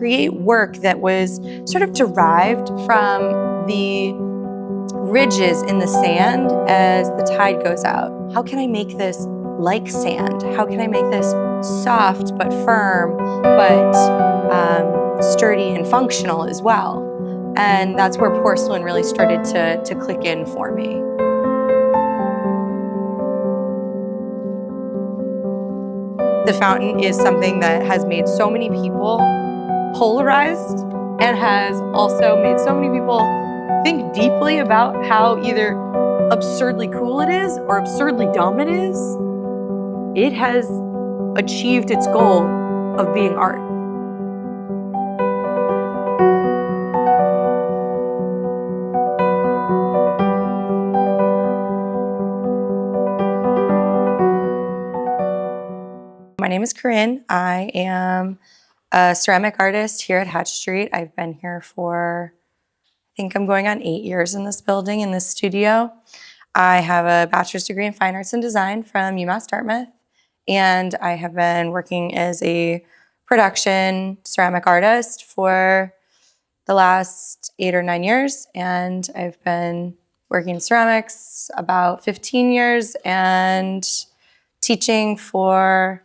create work that was sort of derived from the ridges in the sand as the tide goes out. How can I make this like sand? How can I make this soft but firm, but sturdy and functional as well? And that's where porcelain really started to click in for me. The fountain is something that has made so many people polarized and has also made so many people think deeply about how either absurdly cool it is or absurdly dumb it is. It has achieved its goal of being art. My name is Corrinn. I am a ceramic artist here at Hatch Street. I've been here for, I think I'm going on 8 years in this building, in this studio. I have a bachelor's degree in fine arts and design from UMass Dartmouth, and I have been working as a production ceramic artist for the last 8 or 9 years, and I've been working in ceramics about 15 years and teaching for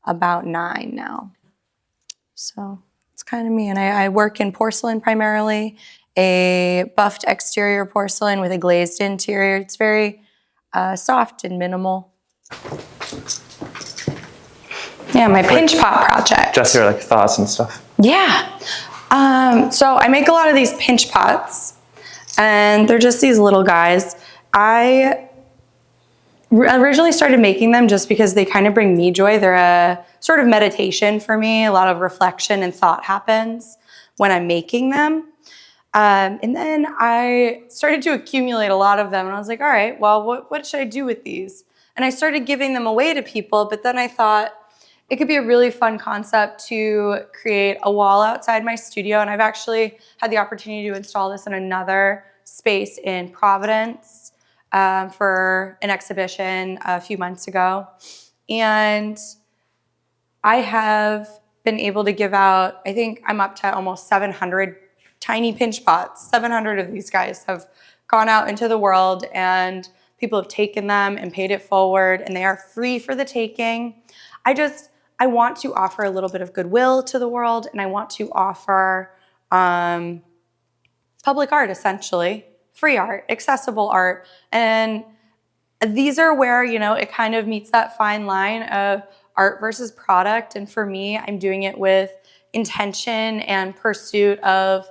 about 9 now. So it's kind of me. And I work in porcelain primarily, a buffed exterior porcelain with a glazed interior. It's very soft and minimal. Yeah, my pinch pot project. Just your like thoughts and stuff. Yeah. So I make a lot of these pinch pots, and they're just these little guys. I originally started making them just because they kind of bring me joy. They're a sort of meditation for me. A lot of reflection and thought happens when I'm making them. And then I started to accumulate a lot of them, and I was like, all right, well, what should I do with these? And I started giving them away to people, but then I thought it could be a really fun concept to create a wall outside my studio, and I've actually had the opportunity to install this in another space in Providence for an exhibition a few months ago. And I have been able to give out, I think I'm up to almost 700 tiny pinch pots. 700 of these guys have gone out into the world, and people have taken them and paid it forward, and they are free for the taking. I want to offer a little bit of goodwill to the world, and I want to offer public art, essentially. Free art, accessible art. And these are where, it kind of meets that fine line of art versus product. And for me, I'm doing it with intention and pursuit of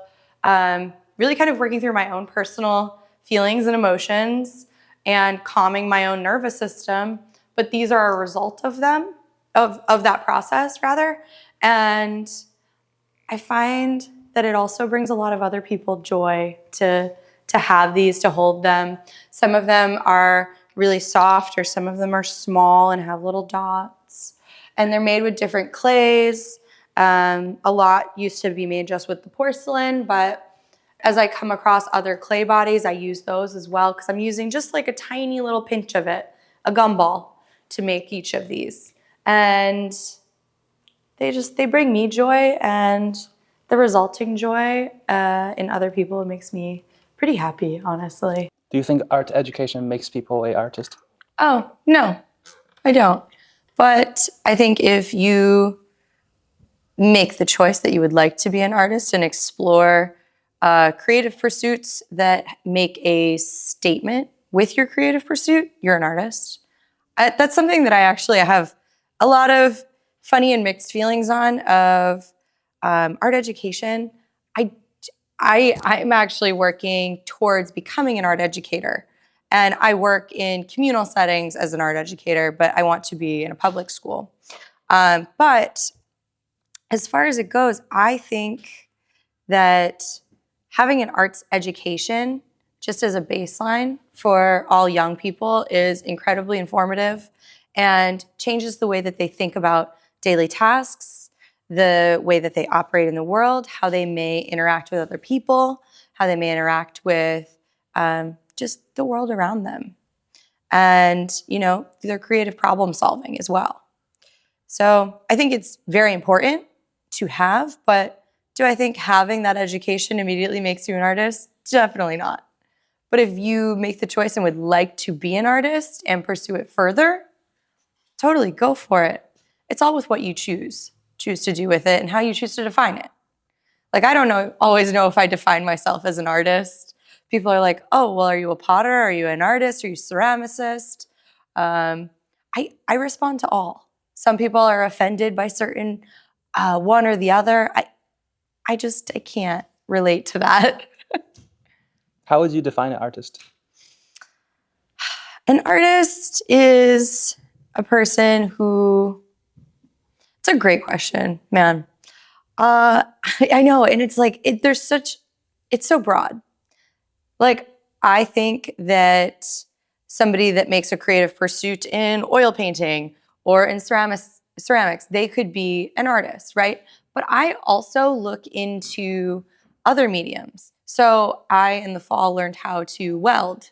really kind of working through my own personal feelings and emotions and calming my own nervous system. But these are a result of them, of that process, rather. And I find that it also brings a lot of other people joy to have these, to hold them. Some of them are really soft, or some of them are small and have little dots. And they're made with different clays. A lot used to be made just with the porcelain, but as I come across other clay bodies, I use those as well, because I'm using just like a tiny little pinch of it, a gumball, to make each of these. And they bring me joy, and the resulting joy in other people, it makes me pretty happy, honestly. Do you think art education makes people an artist? Oh, no, I don't. But I think if you make the choice that you would like to be an artist and explore creative pursuits that make a statement with your creative pursuit, you're an artist. That's something that I have a lot of funny and mixed feelings on of art education. I'm actually working towards becoming an art educator. And I work in communal settings as an art educator, but I want to be in a public school. But as far as it goes, I think that having an arts education just as a baseline for all young people is incredibly informative and changes the way that they think about daily tasks, the way that they operate in the world, how they may interact with other people, how they may interact with just the world around them. And, their creative problem solving as well. So I think it's very important to have, but Do I think having that education immediately makes you an artist? Definitely not. But if you make the choice and would like to be an artist and pursue it further, totally go for it. It's all with what you choose to do with it and how you choose to define it. Like, I don't always know if I define myself as an artist. People are like, oh, well, are you a potter? Are you an artist? Are you a ceramicist? I respond to all. Some people are offended by certain one or the other. I can't relate to that. How would you define an artist? An artist is a person who, it's a great question, man. I know, and it's like, it's so broad. Like, I think that somebody that makes a creative pursuit in oil painting or in ceramics, they could be an artist, right? But I also look into other mediums. So I, in the fall, learned how to weld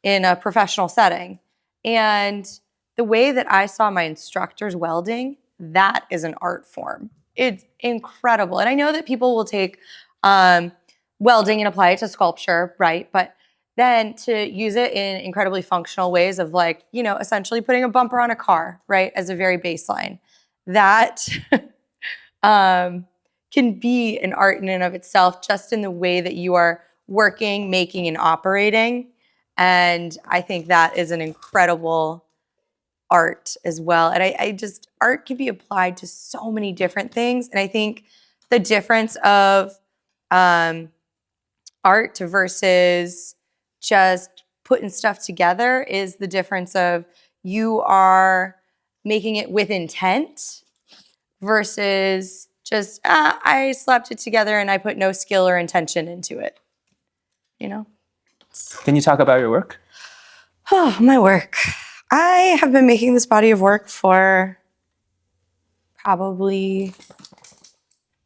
in a professional setting. And the way that I saw my instructors welding, that is an art form. It's incredible. And I know that people will take welding and apply it to sculpture, right? But then to use it in incredibly functional ways of, like, essentially putting a bumper on a car, right, as a very baseline, that can be an art in and of itself, just in the way that you are working, making, and operating. And I think that is an incredible art as well. And art can be applied to so many different things. And I think the difference of art versus just putting stuff together is the difference of you are making it with intent versus just, I slapped it together and I put no skill or intention into it. Can you talk about your work? Oh, my work. I have been making this body of work for probably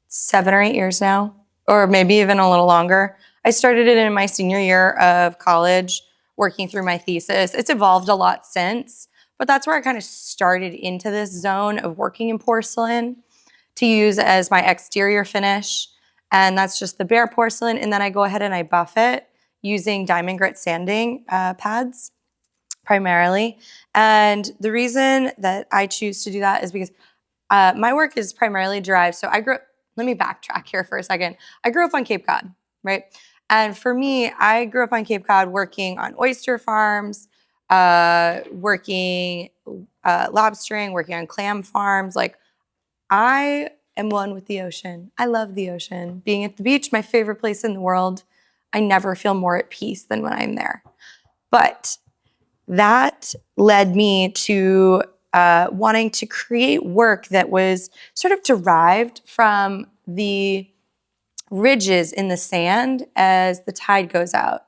7 or 8 years now, or maybe even a little longer. I started it in my senior year of college, working through my thesis. It's evolved a lot since, but that's where I kind of started into this zone of working in porcelain to use as my exterior finish. And that's just the bare porcelain. And then I go ahead and I buff it using diamond grit sanding pads primarily. And the reason that I choose to do that is because my work is primarily derived. So let me backtrack here for a second. I grew up on Cape Cod, right? And for me, I grew up on Cape Cod working on oyster farms, working lobstering, working on clam farms. Like, I am one with the ocean. I love the ocean. Being at the beach, my favorite place in the world. I never feel more at peace than when I'm there. But that led me to wanting to create work that was sort of derived from the ridges in the sand as the tide goes out.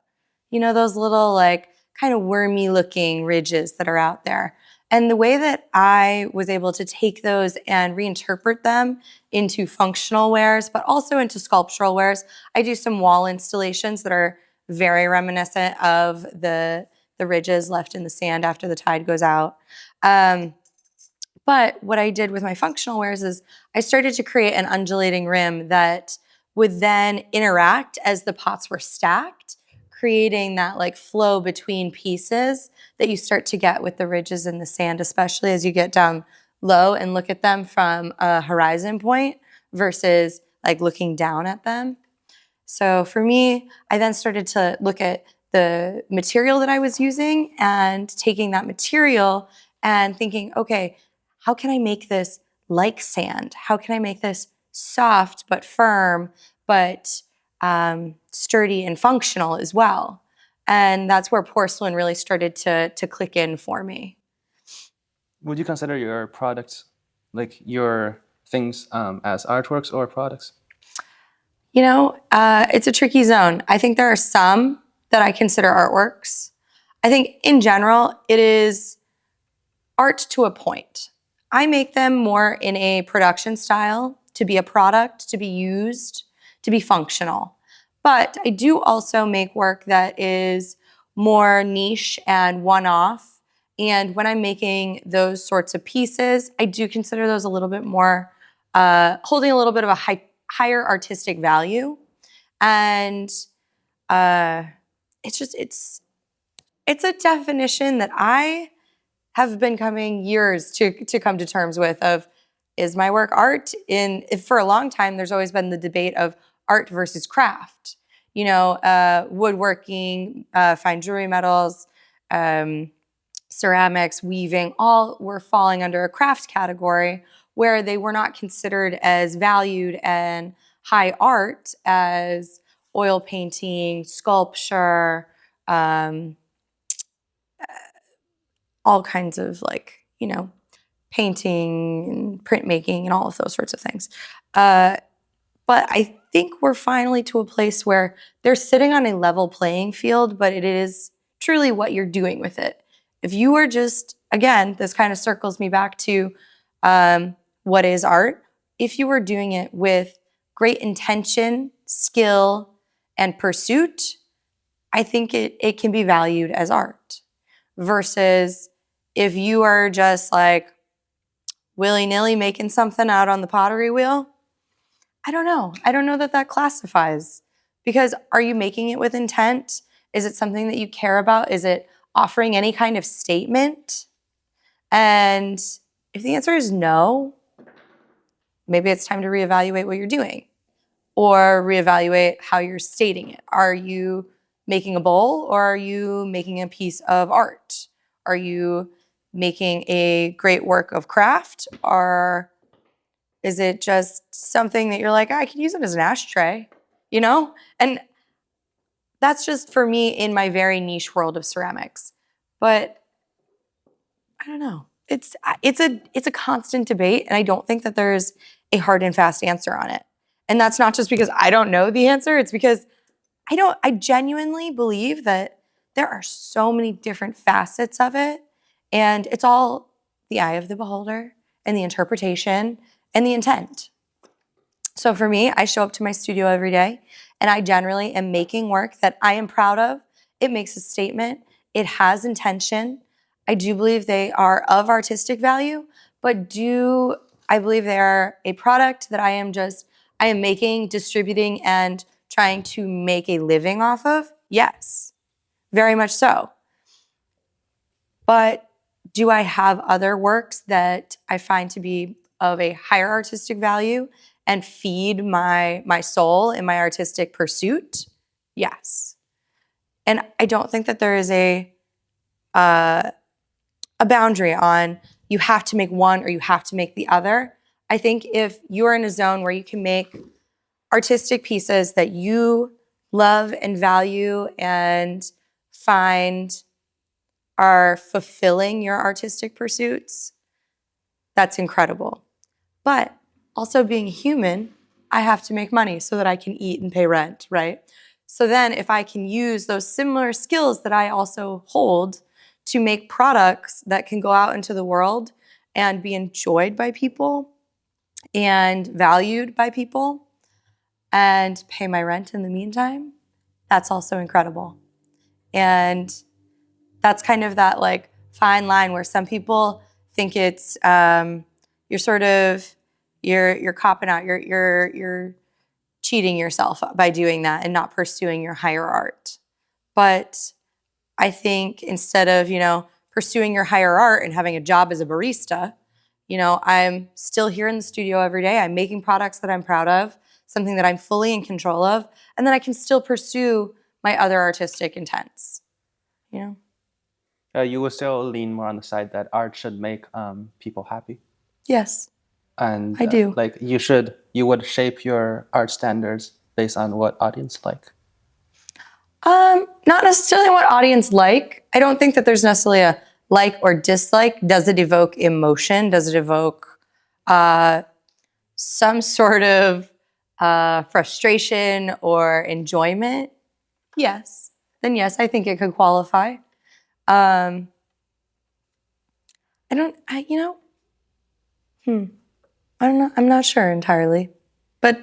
Those little, like, kind of wormy looking ridges that are out there. And the way that I was able to take those and reinterpret them into functional wares, but also into sculptural wares. I do some wall installations that are very reminiscent of the ridges left in the sand after the tide goes out. But what I did with my functional wares is I started to create an undulating rim that would then interact as the pots were stacked, creating that, like, flow between pieces that you start to get with the ridges in the sand, especially as you get down low and look at them from a horizon point versus, like, looking down at them. So for me, I then started to look at the material that I was using and taking that material and thinking, okay, how can I make this like sand? How can I make this soft but firm, but sturdy and functional as well? And that's where porcelain really started to click in for me. Would you consider your products, like your things, as artworks or products? It's a tricky zone. I think there are some that I consider artworks. I think in general, it is art to a point. I make them more in a production style to be a product, to be used, to be functional. But I do also make work that is more niche and one-off. And when I'm making those sorts of pieces, I do consider those a little bit more, holding a little bit of a higher artistic value. And it's a definition that I have been coming years to come to terms with of, is my work art? For a long time, there's always been the debate of art versus craft. Woodworking, fine jewelry metals, ceramics, weaving, all were falling under a craft category where they were not considered as valued and high art as oil painting, sculpture, all kinds of painting and printmaking and all of those sorts of things. But I think we're finally to a place where they're sitting on a level playing field, but it is truly what you're doing with it. If you are just, again, this kind of circles me back to what is art. If you were doing it with great intention, skill, and pursuit, I think it can be valued as art. Versus if you are just like willy-nilly making something out on the pottery wheel, I don't know. I don't know that classifies. Because are you making it with intent? Is it something that you care about? Is it offering any kind of statement? And if the answer is no, maybe it's time to reevaluate what you're doing or reevaluate how you're stating it. Are you making a bowl or are you making a piece of art? Are you making a great work of craft, or is it just something that you're like, I could use it as an ashtray, And that's just for me in my very niche world of ceramics. But I don't know. It's a constant debate, and I don't think that there's a hard and fast answer on it. And that's not just because I don't know the answer, it's because I genuinely believe that there are so many different facets of it, and it's all the eye of the beholder and the interpretation and the intent. So for me, I show up to my studio every day and I generally am making work that I am proud of. It makes a statement. It has intention. I do believe they are of artistic value, but I believe they are a product that I am making, distributing, and trying to make a living off of? Yes, very much so. But do I have other works that I find to be of a higher artistic value and feed my soul in my artistic pursuit? Yes. And I don't think that there is a boundary on you have to make one or you have to make the other. I think if you're in a zone where you can make artistic pieces that you love and value and find are fulfilling your artistic pursuits, that's incredible. But also being human, I have to make money so that I can eat and pay rent, right? So then if I can use those similar skills that I also hold to make products that can go out into the world and be enjoyed by people and valued by people and pay my rent in the meantime, that's also incredible. And that's kind of that fine line where some people think it's you're copping out, you're cheating yourself by doing that and not pursuing your higher art. But I think instead of pursuing your higher art and having a job as a barista, I'm still here in the studio every day. I'm making products that I'm proud of, something that I'm fully in control of, and then I can still pursue my other artistic intents. You will still lean more on the side that art should make people happy. Yes, And I do. You would shape your art standards based on what audience like. Not necessarily what audience like. I don't think that there's necessarily a like or dislike. Does it evoke emotion? Does it evoke some sort of frustration or enjoyment? Yes. Then yes, I think it could qualify. I'm not sure entirely. But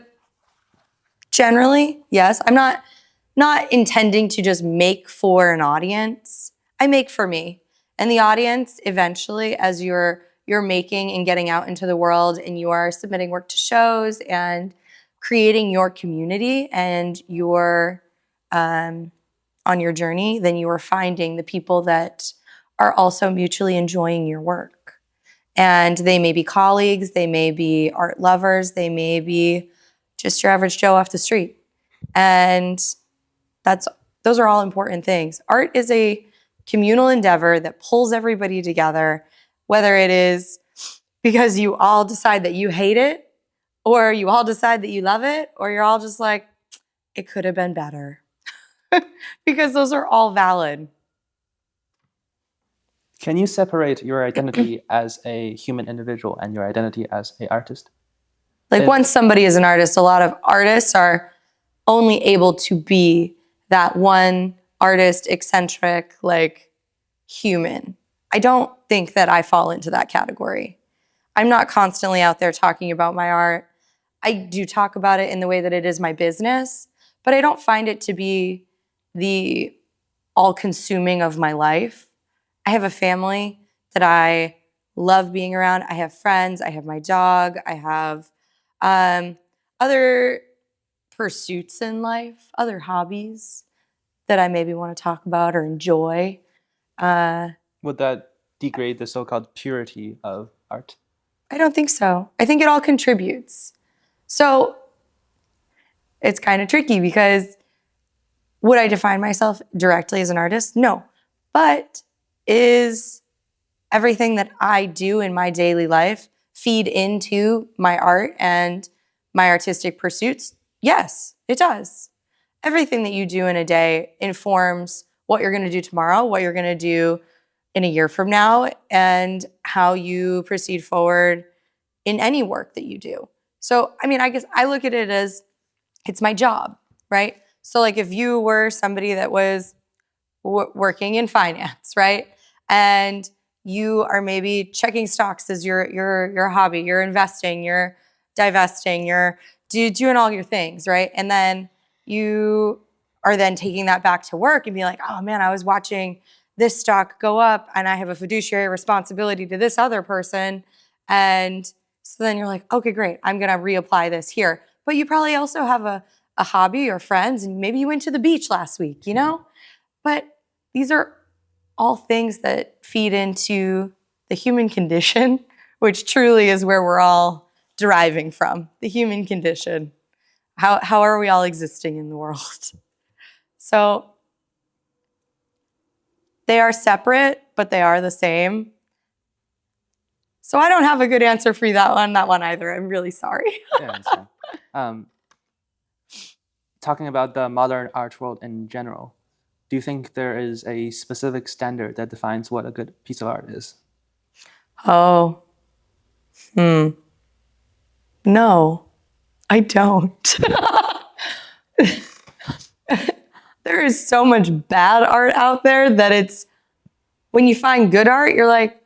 generally, yes. I'm not intending to just make for an audience. I make for me. And the audience eventually, as you're making and getting out into the world and you are submitting work to shows and creating your community and your on your journey, then you are finding the people that are also mutually enjoying your work. And they may be colleagues, they may be art lovers, they may be just your average Joe off the street. And those are all important things. Art is a communal endeavor that pulls everybody together, whether it is because you all decide that you hate it, or you all decide that you love it, or you're all just like, it could have been better. Because those are all valid. Can you separate your identity as a human individual and your identity as an artist? Like once somebody is an artist, a lot of artists are only able to be that one artist, eccentric, like human. I don't think that I fall into that category. I'm not constantly out there talking about my art. I do talk about it in the way that it is my business, but I don't find it to be the all-consuming of my life. I have a family that I love being around. I have friends. I have my dog. I have other pursuits in life, other hobbies that I maybe want to talk about or enjoy. Would that degrade the so-called purity of art? I don't think so. I think it all contributes. So it's kind of tricky because would I define myself directly as an artist? No. But is everything that I do in my daily life feed into my art and my artistic pursuits? Yes, it does. Everything that you do in a day informs what you're going to do tomorrow, what you're going to do in a year from now, and how you proceed forward in any work that you do. So, I mean, I guess I look at it as it's my job, right? So like if you were somebody that was working in finance, right? And you are maybe checking stocks as your hobby, you're investing, you're divesting, you're doing all your things, right? And then you are then taking that back to work and be like, oh man, I was watching this stock go up and I have a fiduciary responsibility to this other person. And so then you're like, okay, great, I'm gonna reapply this here. But you probably also have a hobby or friends, and maybe you went to the beach last week, you know? But these are all things that feed into the human condition, which truly is where we're all deriving from, the human condition. How are we all existing in the world? So they are separate, but they are the same. So I don't have a good answer for you that one either. I'm really sorry. Yeah, I understand. Talking about the modern art world in general, do you think there is a specific standard that defines what a good piece of art is? Oh, no, I don't. There is so much bad art out there that it's, when you find good art, you're like,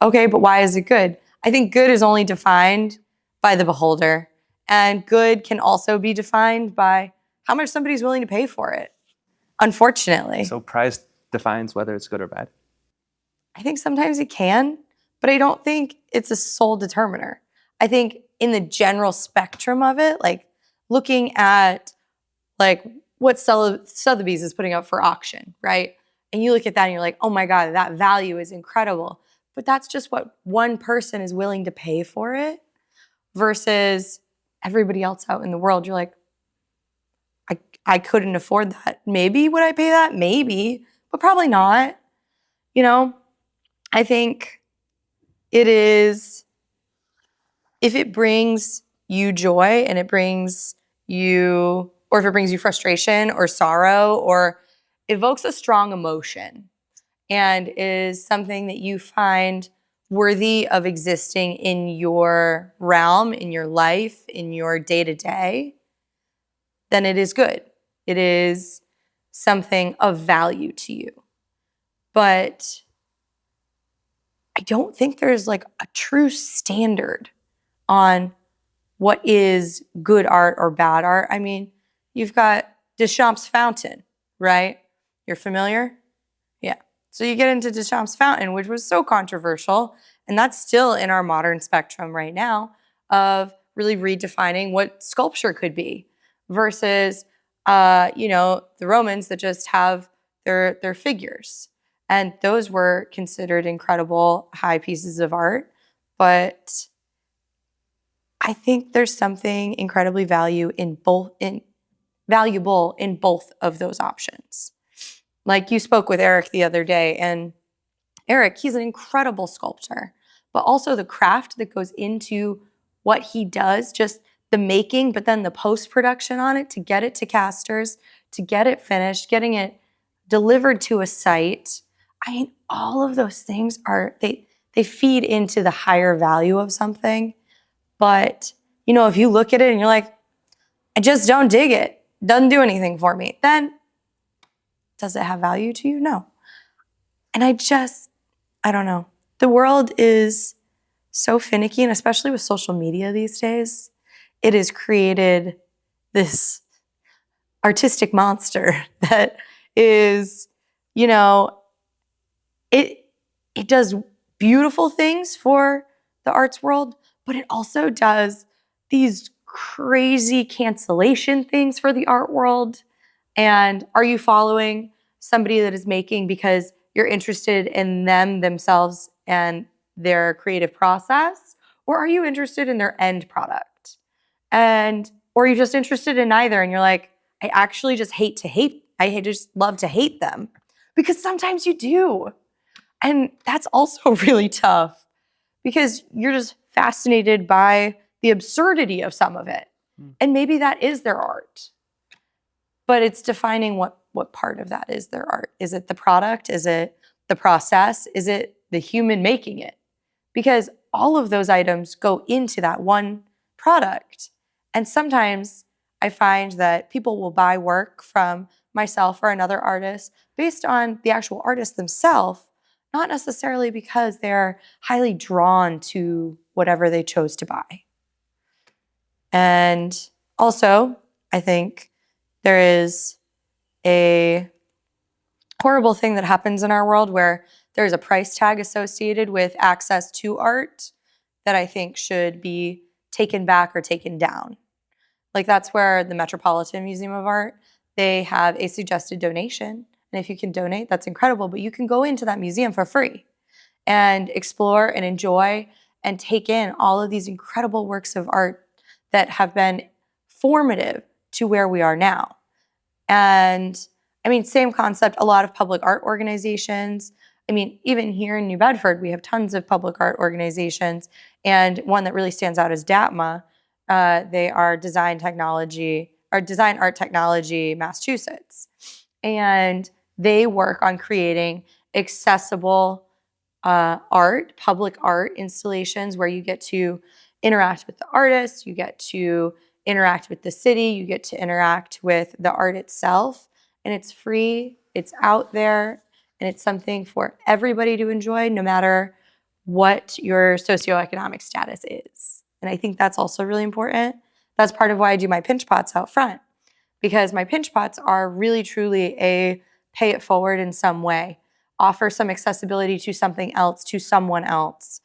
okay, but why is it good? I think good is only defined by the beholder. And good can also be defined by how much somebody's willing to pay for it, unfortunately. So price defines whether it's good or bad? I think sometimes it can, but I don't think it's a sole determiner. I think in the general spectrum of it, like looking at like what Sotheby's is putting up for auction, right? And you look at that and you're like, oh my God, that value is incredible. But that's just what one person is willing to pay for it versus everybody else out in the world. You're like, I couldn't afford that. Maybe would I pay that? Maybe, but probably not. You know, I think it is, if it brings you joy and it brings you, or if it brings you frustration or sorrow or evokes a strong emotion and is something that you find worthy of existing in your realm, in your life, in your day-to-day, then it is good. It is something of value to you. But I don't think there's like a true standard on what is good art or bad art. I mean, you've got Deschamps' Fountain, right? You're familiar? Yeah. So you get into Deschamps' Fountain, which was so controversial, and that's still in our modern spectrum right now of really redefining what sculpture could be versus, the Romans that just have their figures. And those were considered incredible high pieces of art. But I think there's something incredibly valuable in both of those options. Like you spoke with Eric the other day, and Eric, he's an incredible sculptor, but also the craft that goes into what he does, just the making, but then the post-production on it to get it to casters, to get it finished, getting it delivered to a site. I mean, all of those things they feed into the higher value of something. But, if you look at it and you're like, I just don't dig it, doesn't do anything for me, then does it have value to you? No. And I don't know. The world is so finicky, and especially with social media these days, it has created this artistic monster that is, it does beautiful things for the arts world, but it also does these crazy cancellation things for the art world. And are you following somebody that is making because you're interested in themselves and their creative process? Or are you interested in their end product? Or are you just interested in neither? And you're like, I actually just I just love to hate them. Because sometimes you do. And that's also really tough because you're just fascinated by the absurdity of some of it. And maybe that is their art. But it's defining what part of that is their art. Is it the product? Is it the process? Is it the human making it? Because all of those items go into that one product. And sometimes I find that people will buy work from myself or another artist based on the actual artist themselves, not necessarily because they're highly drawn to whatever they chose to buy. And also, I think there is a horrible thing that happens in our world where there's a price tag associated with access to art that I think should be taken back or taken down. Like that's where the Metropolitan Museum of Art, they have a suggested donation. And if you can donate, that's incredible. But you can go into that museum for free and explore and enjoy and take in all of these incredible works of art that have been formative to where we are now. And I mean, same concept, a lot of public art organizations. I mean, even here in New Bedford, we have tons of public art organizations. And one that really stands out is Dartmouth. They are Design Art Technology Massachusetts. And they work on creating accessible public art installations where you get to interact with the artists, you get to interact with the city, you get to interact with the art itself, and it's free, it's out there, and it's something for everybody to enjoy no matter what your socioeconomic status is. And I think that's also really important. That's part of why I do my pinch pots out front, because my pinch pots are really truly a pay it forward in some way, offer some accessibility to something else, to someone else,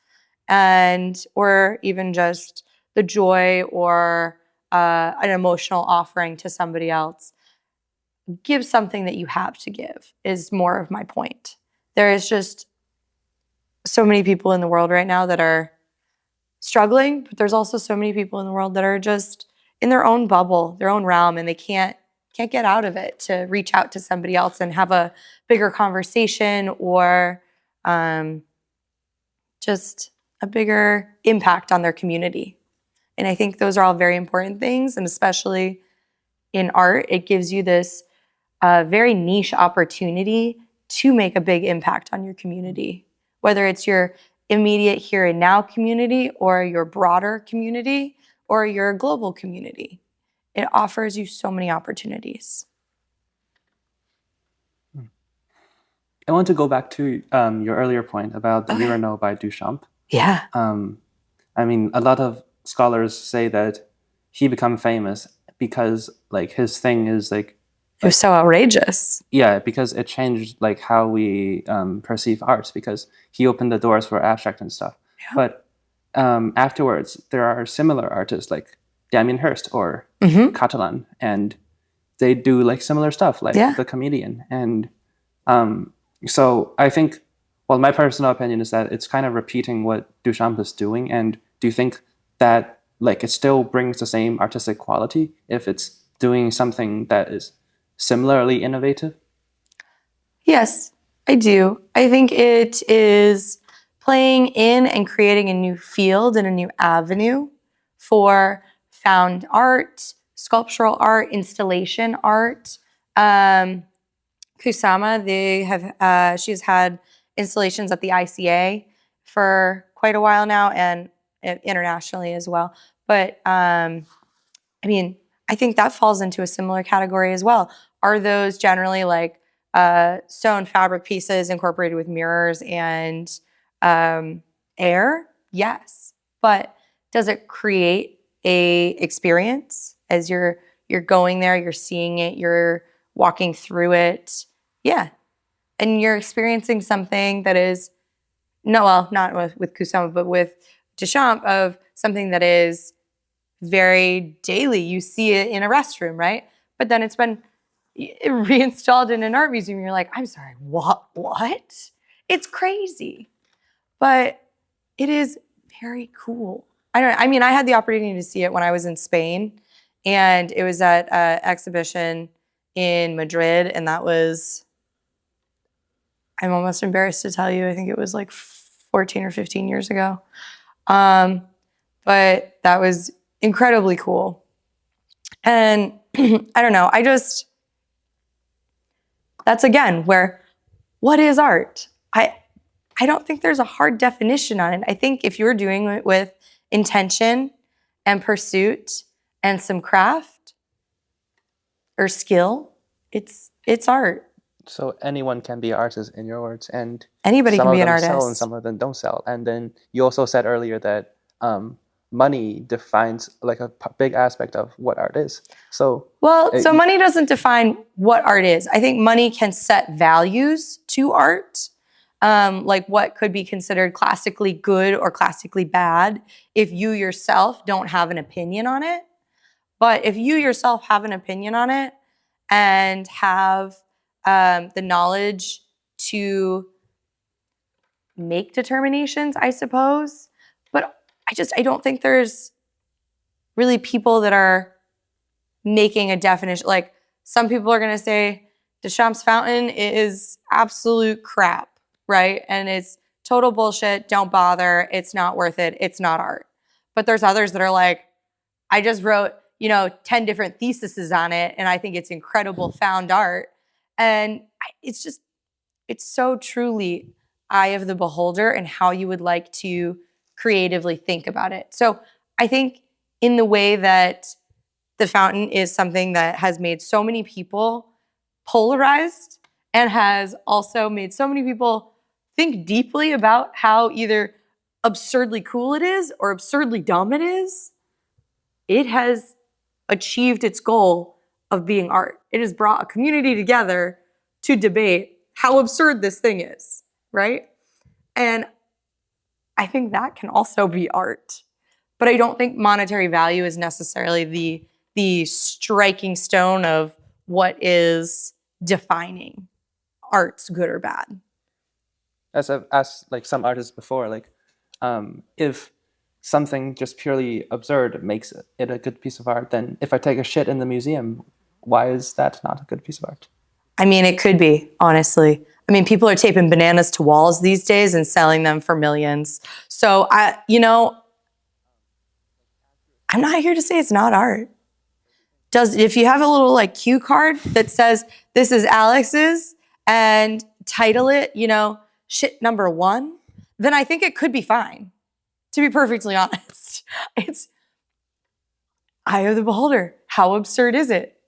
or even just the joy or an emotional offering to somebody else. Give something that you have to give is more of my point. There is just so many people in the world right now that are struggling, but there's also so many people in the world that are just in their own bubble, their own realm, and they can't get out of it to reach out to somebody else and have a bigger conversation or just a bigger impact on their community. And I think those are all very important things, and especially in art, it gives you this very niche opportunity to make a big impact on your community, whether it's your immediate here and now community or your broader community or your global community. It offers you so many opportunities. I want to go back to your earlier point about the Murano by Duchamp. Yeah. I mean, a lot of scholars say that he became famous because like his thing is like it was so outrageous. Yeah, because it changed like how we perceive arts, because he opened the doors for abstract and stuff. Yeah. But afterwards, there are similar artists like Damien Hirst or Catalan, and they do like similar stuff, like Yeah. the comedian. And so I think, well, my personal opinion is that it's kind of repeating what Duchamp is doing. And do you think that like it still brings the same artistic quality if it's doing something that is similarly innovative? Yes, I do. I think it is playing in and creating a new field and a new avenue for found art, sculptural art, installation art. Kusama, she has had installations at the ICA for quite a while now, and internationally as well. But I mean, I think that falls into a similar category as well. Are those generally like sewn fabric pieces incorporated with mirrors and air? Yes, but does it create a experience as you're going there, you're seeing it, you're walking through it? Yeah, and you're experiencing something that is not with Kusama, but with Duchamp, of something that is very daily. You see it in a restroom, right? But then it's been reinstalled in an art museum. You're like, I'm sorry, what? It's crazy, but it is very cool. I don't know. I mean, I had the opportunity to see it when I was in Spain, and it was at an exhibition in Madrid, and that was, I'm almost embarrassed to tell you, I think it was like 14 or 15 years ago. But that was incredibly cool. And I don't know, that's again where, what is art? I don't think there's a hard definition on it. I think if you're doing it with intention and pursuit and some craft or skill, it's art. So anyone can be an artist, in your words, and Anybody some can of be an them sell and artist. some of them don't sell. And then you also said earlier that money defines like a big aspect of what art is. So so money doesn't define what art is. I think money can set values to art, like what could be considered classically good or classically bad if you yourself don't have an opinion on it. But if you yourself have an opinion on it and have the knowledge to make determinations, I suppose. But I don't think there's really people that are making a definition. Like, some people are going to say Duchamp's fountain is absolute crap, right? And it's total bullshit. Don't bother. It's not worth it. It's not art. But there's others that are like, I just wrote, 10 different theses on it, and I think it's incredible found art. And it's so truly eye of the beholder and how you would like to creatively think about it. So I think in the way that the fountain is something that has made so many people polarized and has also made so many people think deeply about how either absurdly cool it is or absurdly dumb it is, it has achieved its goal of being art. It has brought a community together to debate how absurd this thing is, right? And I think that can also be art. But I don't think monetary value is necessarily the striking stone of what is defining art's good or bad. As I've asked like some artists before, like if something just purely absurd makes it a good piece of art, then if I take a shit in the museum, why is that not a good piece of art? I mean, it could be, honestly. I mean, people are taping bananas to walls these days and selling them for millions. So I'm not here to say it's not art. If you have a little like cue card that says this is Alex's and title it, shit number 1, then I think it could be fine. To be perfectly honest, it's eye of the beholder. How absurd is it?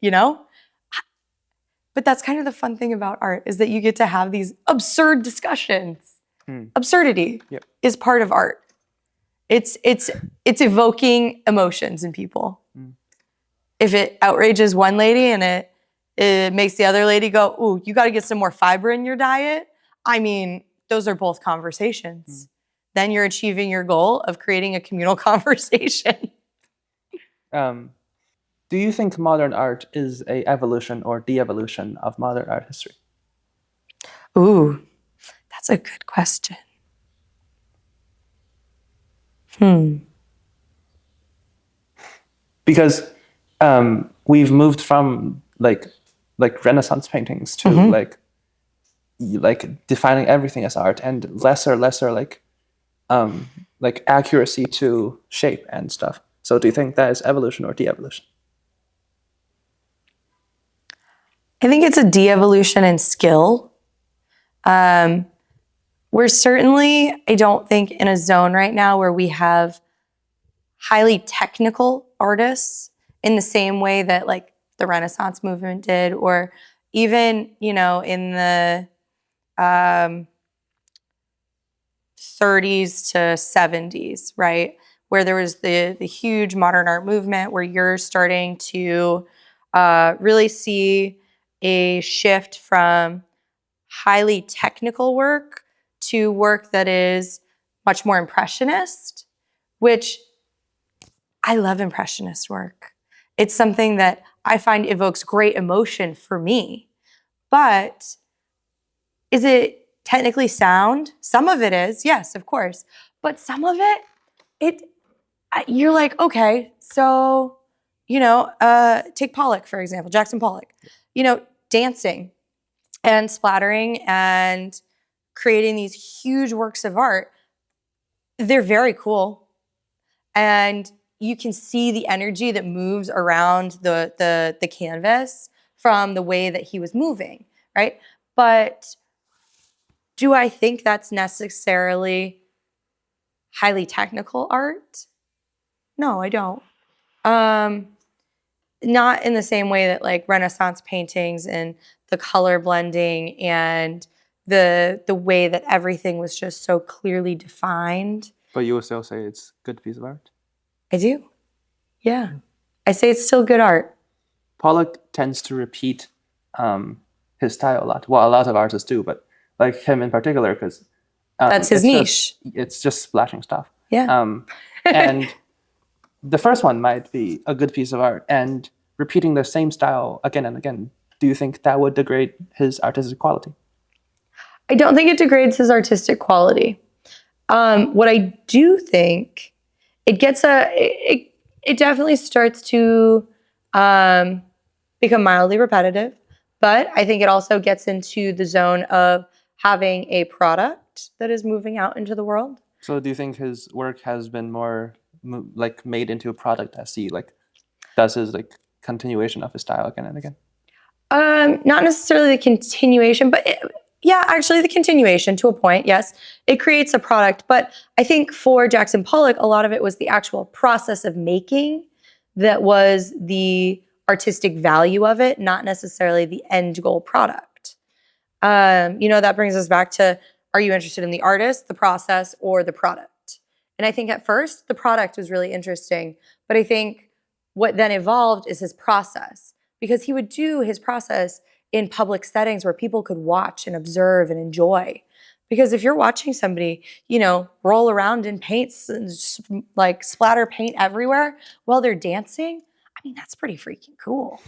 But that's kind of the fun thing about art, is that you get to have these absurd discussions. Absurdity is part of art. It's evoking emotions in people. If it outrages one lady and it makes the other lady go, ooh, you got to get some more fiber in your diet. I mean, those are both conversations. then you're achieving your goal of creating a communal conversation. Do you think modern art is a evolution or de-evolution of modern art history? Ooh, that's a good question. Because we've moved from like Renaissance paintings to like defining everything as art, and lesser like accuracy to shape and stuff. So do you think that is evolution or de-evolution? I think it's a de-evolution in skill. We're certainly, I don't think, in a zone right now where we have highly technical artists in the same way that like the Renaissance movement did, or even, in the 30s to 70s, right? Where there was the huge modern art movement where you're starting to really see a shift from highly technical work to work that is much more impressionist, which I love impressionist work. It's something that I find evokes great emotion for me. But is it technically sound? Some of it is, yes, of course. But some of it you're like, okay, so, take Pollock, for example, Jackson Pollock, dancing and splattering and creating these huge works of art. They're very cool. And you can see the energy that moves around the canvas from the way that he was moving, right? But do I think that's necessarily highly technical art? No, I don't. Not in the same way that like Renaissance paintings and the color blending and the way that everything was just so clearly defined. But you would still say it's a good piece of art? I do. Yeah. I say it's still good art. Pollock tends to repeat his style a lot. Well, a lot of artists do, but like him in particular, because that's his niche. It's just splashing stuff. Yeah. And the first one might be a good piece of art, and repeating the same style again and again, do you think that would degrade his artistic quality? I don't think it degrades his artistic quality. What I do think, it definitely starts to become mildly repetitive, but I think it also gets into the zone of having a product that is moving out into the world. So do you think his work has been more like made into a product as he like does his like continuation of his style again and again? Not necessarily the continuation, but actually the continuation to a point, yes. It creates a product, but I think for Jackson Pollock, a lot of it was the actual process of making that was the artistic value of it, not necessarily the end goal product. That brings us back to, are you interested in the artist, the process, or the product? And I think at first, the product was really interesting, but I think what then evolved is his process, because he would do his process in public settings where people could watch and observe and enjoy. Because if you're watching somebody, roll around in paints and like splatter paint everywhere while they're dancing, I mean, that's pretty freaking cool.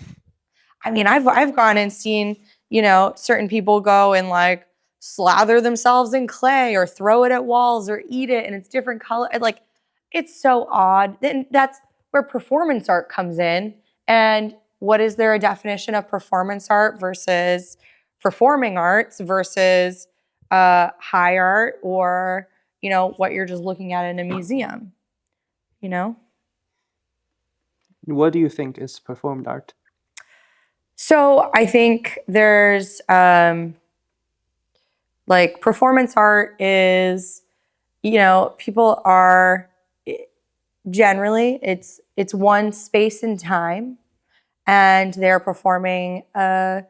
I mean, I've gone and seen, certain people go and like slather themselves in clay or throw it at walls or eat it and it's different color. Like, it's so odd. Then that's where performance art comes in. And what is there a definition of performance art versus performing arts versus high art or, what you're just looking at in a museum, What do you think is performed art? So I think there's like performance art is, people are generally it's one space and time, and they're performing a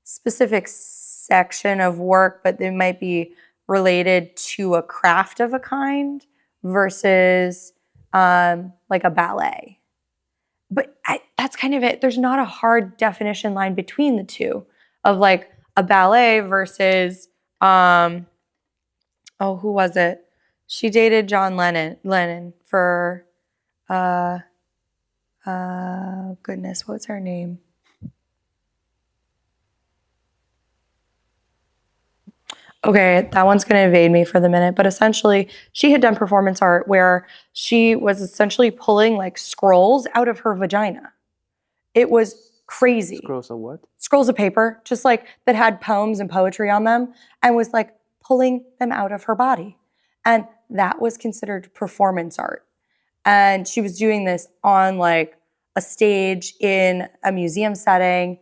specific section of work, but they might be related to a craft of a kind versus like a ballet. But that's kind of it. There's not a hard definition line between the two of like a ballet versus, who was it? She dated John Lennon for, goodness, what's her name? Okay, that one's going to evade me for the minute, but essentially she had done performance art where she was essentially pulling like scrolls out of her vagina. It was crazy. Scrolls of what? Scrolls of paper, just like that had poems and poetry on them, and was like pulling them out of her body. And that was considered performance art. And she was doing this on like a stage in a museum setting.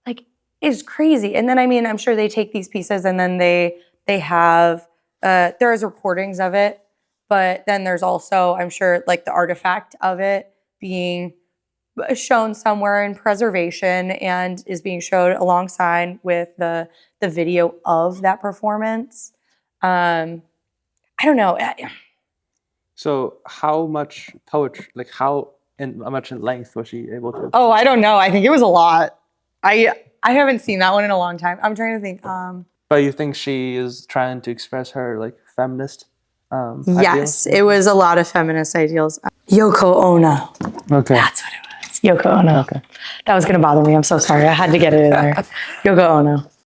Like, it's crazy. And then, I mean, I'm sure they take these pieces and then they have, there's recordings of it, but then there's also, I'm sure, like the artifact of it being shown somewhere in preservation and is being showed alongside with the video of that performance. I don't know. So how much poetry, like how much in length was she able to? Oh, I don't know. I think it was a lot. I haven't seen that one in a long time. I'm trying to think. But you think she is trying to express her like feminist Yes, ideals? it was a lot of feminist ideals. Yoko Ono. Okay. That's what it was. Yoko Ono. Okay. That was going to bother me. I'm so sorry. I had to get it in there. Yoko Ono.